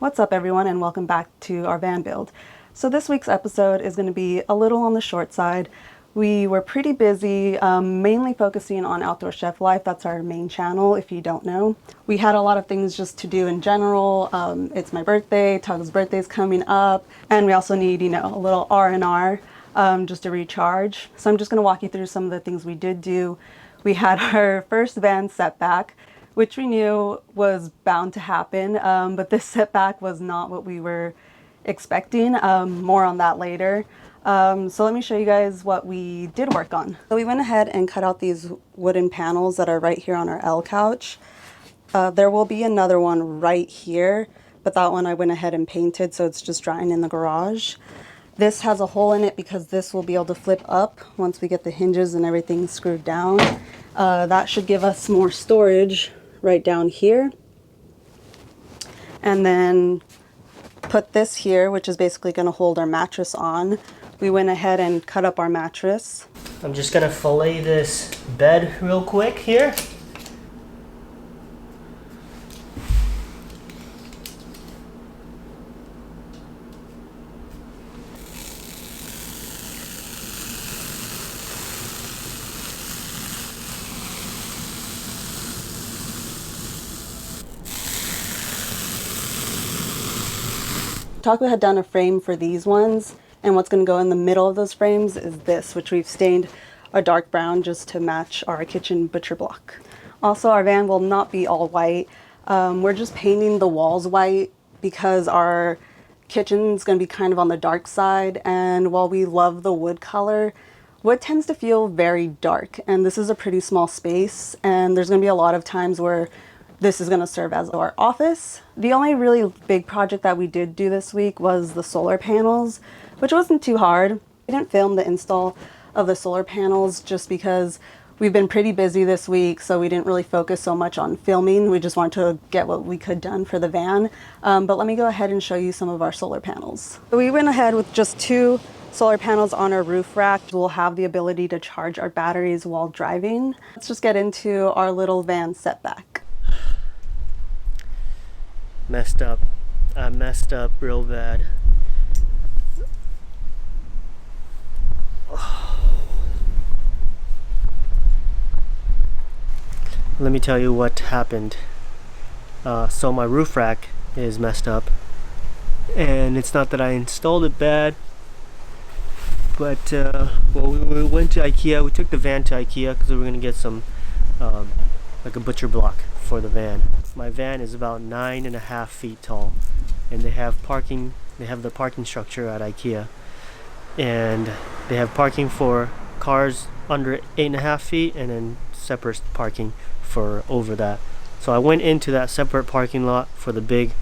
What's up everyone, and welcome back to our van build. So this week's episode is going to be a little on the short side. We were pretty busy, mainly focusing on outdoor chef life. That's our main channel if you don't know. We had a lot of things just to do in general. It's my birthday, Tug's birthday's coming up, and we also need, a little R&R just to recharge. So I'm just going to walk you through some of the things we did do. We had our first van setback, which we knew was bound to happen, but this setback was not what we were expecting. More on that later. So let me show you guys what we did work on. So we went ahead and cut out these wooden panels that are right here on our L couch. There will be another one right here, but that one I went ahead and painted, so it's just drying in the garage. This has a hole in it because this will be able to flip up once we get the hinges and everything screwed down. That should give us more storage right down here. And then put this here, which is basically going to hold our mattress on. We went ahead and cut up our mattress. I'm just going to fillet this bed real quick here. Taco had done a frame for these ones, and what's going to go in the middle of those frames is this, which we've stained a dark brown just to match our kitchen butcher block. Also, our van will not be all white. We're just painting the walls white because our kitchen's going to be kind of on the dark side, and while we love the wood color, wood tends to feel very dark, and this is a pretty small space, and there's going to be a lot of times where this is going to serve as our office. The only really big project that we did do this week was the solar panels, which wasn't too hard. We didn't film the install of the solar panels just because we've been pretty busy this week, so we didn't really focus so much on filming. We just wanted to get what we could done for the van. But let me go ahead and show you some of our solar panels. So we went ahead with just 2 solar panels on our roof rack. We'll have the ability to charge our batteries while driving. Let's just get into our little van setback. Messed up. I messed up real bad. Let me tell you what happened. So my roof rack is messed up, and it's not that I installed it bad, but well, we went to IKEA. We took the van to IKEA because we were gonna get some like a butcher block for the van. My van is about 9.5 feet tall, and they have the parking structure at IKEA, and they have parking for cars under 8.5 feet and then separate parking for over that. So I went into that separate parking lot for the big,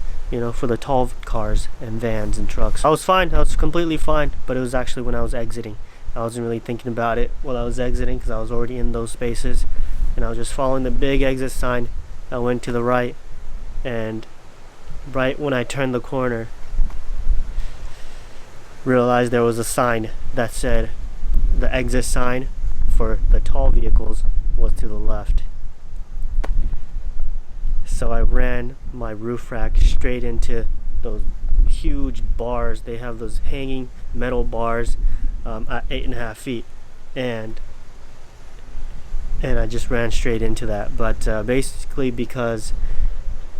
for the tall cars and vans and trucks. I was fine. I was completely fine, but it was actually when I was exiting. I wasn't really thinking about it while I was exiting because I was already in those spaces, and I was just following the big exit sign. I went to the right, and right when I turned the corner, realized there was a sign that said the exit sign for the tall vehicles was to the left. So I ran my roof rack straight into those huge bars. They have those hanging metal bars at 8.5 feet, and I just ran straight into that. But basically, because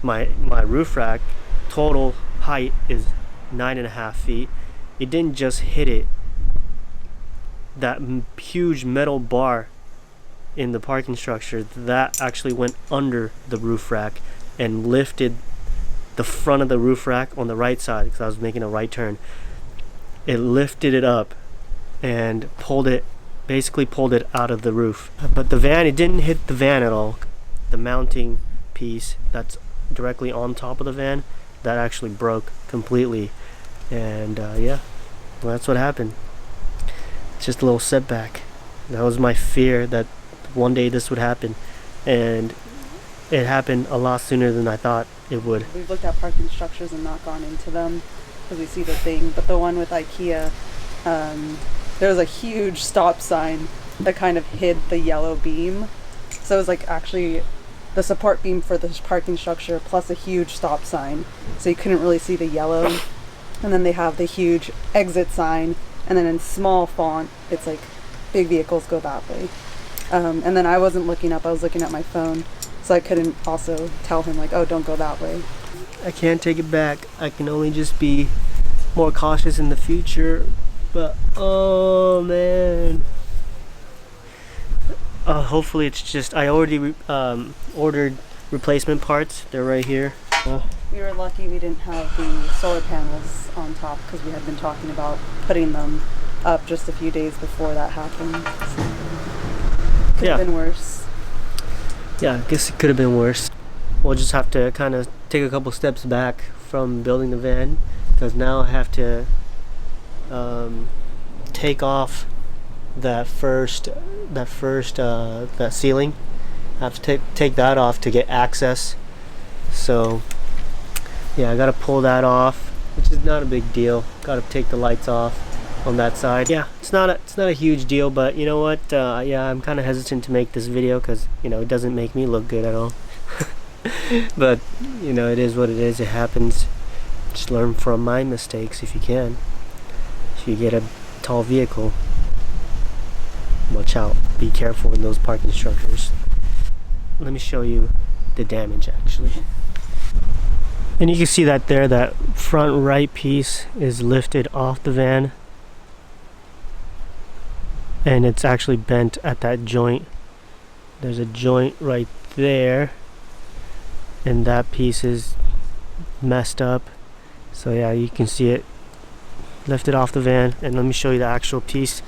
my roof rack total height is 9.5 feet, it didn't just hit it. That huge metal bar in the parking structure, that actually went under the roof rack and lifted the front of the roof rack on the right side, because I was making a right turn. It lifted it up and basically pulled it out of the roof. But the van, it didn't hit the van at all. The mounting piece that's directly on top of the van, that actually broke completely. And yeah, well, that's what happened. It's just a little setback. That was my fear, that one day this would happen, and it happened a lot sooner than I thought it would. We've looked at parking structures and not gone into them because we see the thing, but the one with IKEA, there was a huge stop sign that kind of hid the yellow beam, so it was like actually the support beam for the parking structure plus a huge stop sign, so you couldn't really see the yellow. And then they have the huge exit sign, and then in small font it's like big vehicles go that way. And then I wasn't looking up, I was looking at my phone, so I couldn't also tell him like, oh, don't go that way. I can't take it back. I can only just be more cautious in the future. But oh man. Hopefully it's just, I already ordered replacement parts. They're right here. We were lucky we didn't have the solar panels on top, because we had been talking about putting them up just a few days before that happened. So could have been worse. Yeah, I guess it could have been worse. We'll just have to kind of take a couple steps back from building the van, because now I have to take off that ceiling. I have to take that off to get access. So yeah, I gotta pull that off, which is not a big deal. Gotta take the lights off on that side. Yeah, it's not a huge deal, but you know what? Yeah, I'm kind of hesitant to make this video because it doesn't make me look good at all. But it is what it is. It happens. Just learn from my mistakes if you can. If you get a tall vehicle, watch out. Be careful in those parking structures. Let me show you the damage actually. And you can see that there, that front right piece is lifted off the van, and it's actually bent at that joint. There's a joint right there, and that piece is messed up. So yeah, you can see it lifted off the van. And let me show you the actual piece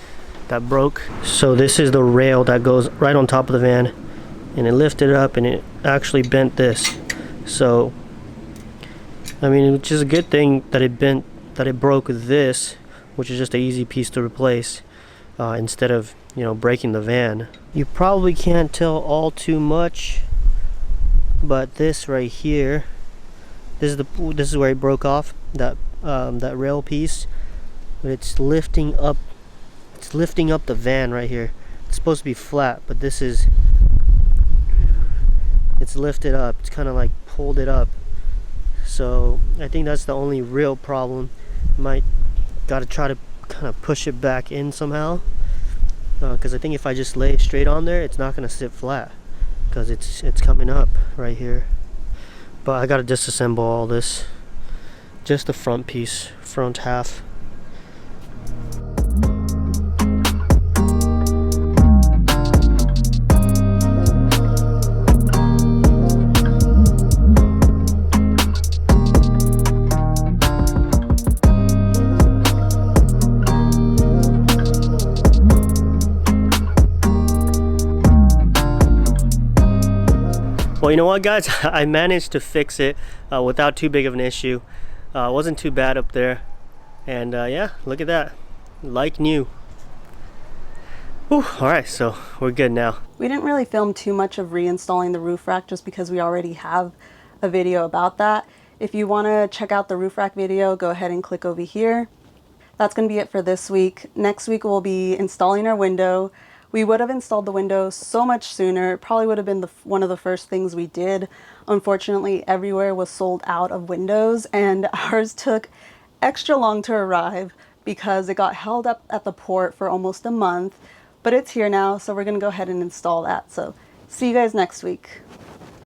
that broke. So this is the rail that goes right on top of the van, and it lifted up and it actually bent this. So I mean, which is a good thing that it broke this, which is just an easy piece to replace, instead of breaking the van. You probably can't tell all too much, but this right here, this is where it broke off, that rail piece. But it's lifting up the van right here. It's supposed to be flat, but it's lifted up. It's kind of like pulled it up. So I think that's the only real problem. Might gotta try to kind of push it back in somehow, because I think if I just lay straight on there, it's not gonna sit flat because it's coming up right here. But I gotta disassemble all this, just the front piece, front half. Well, you know what, guys? I managed to fix it without too big of an issue. It wasn't too bad up there. And yeah, look at that. Like new. Whew, alright, so we're good now. We didn't really film too much of reinstalling the roof rack just because we already have a video about that. If you want to check out the roof rack video, go ahead and click over here. That's going to be it for this week. Next week we'll be installing our window. We would have installed the window so much sooner. It probably would have been one of the first things we did. Unfortunately, everywhere was sold out of windows, and ours took extra long to arrive because it got held up at the port for almost a month. But it's here now, so we're going to go ahead and install that. So see you guys next week.